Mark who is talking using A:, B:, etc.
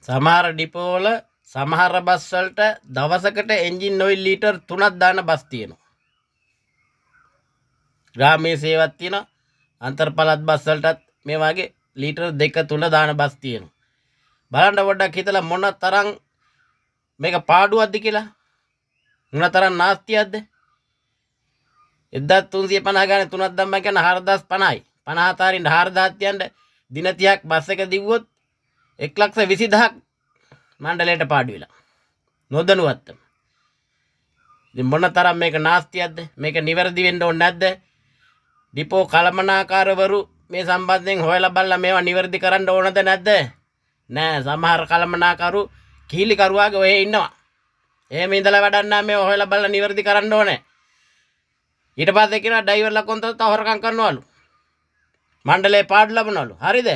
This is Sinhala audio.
A: සමහර ඩිපෝ වල සමහර බස් වලට දවසකට එන්ජින් ඔයිල් ලීටර් 3ක් දාන බස් තියෙනවා. ග්‍රාමීය සේවයක් තියෙනවා. අන්තර් පළාත් බස් වලටත් මේ වගේ ලීටර් 2 3 දාන බස් තියෙනවා. බලන්න පොඩ්ඩක් හිතලා මොන තරම් මේක පාඩුවක්ද කියලා. මොන තරම් නාස්තියක්ද? 1350 ගානේ 3ක් දැම්මා කියන 4050යි. 50 අතරින් 4000 තියන්න දින 30ක් බස් එක දිව්වොත් 1,20,000ක් මණ්ඩලයට පාඩු වෙලා. නොදැනුවත්වම. ඉතින් මොන තරම් මේක නාස්තියක්ද? මේක නිවැරදි වෙන්න ඕනේ නැද්ද? ඩිපෝ කළමනාකාරවරු මේ සම්බන්ධයෙන් හොයලා බලලා මේවා නිවැරදි කරන්න ඕනද නැද්ද? නෑ, සමහර කළමනාකරු කීලි කරුවාගේ ඔය ඉන්නවා. එහෙම ඉඳලා වැඩක් නෑ, මේවා හොයලා බලලා නිවැරදි කරන්න ඕනේ. ඊට පස්සේ කියනවා ඩ්‍රයිවර්ලා කොන්තරත් හොරකම් කරනවලු. මණ්ඩලේ පාඩු ලබනවලු. හරිද?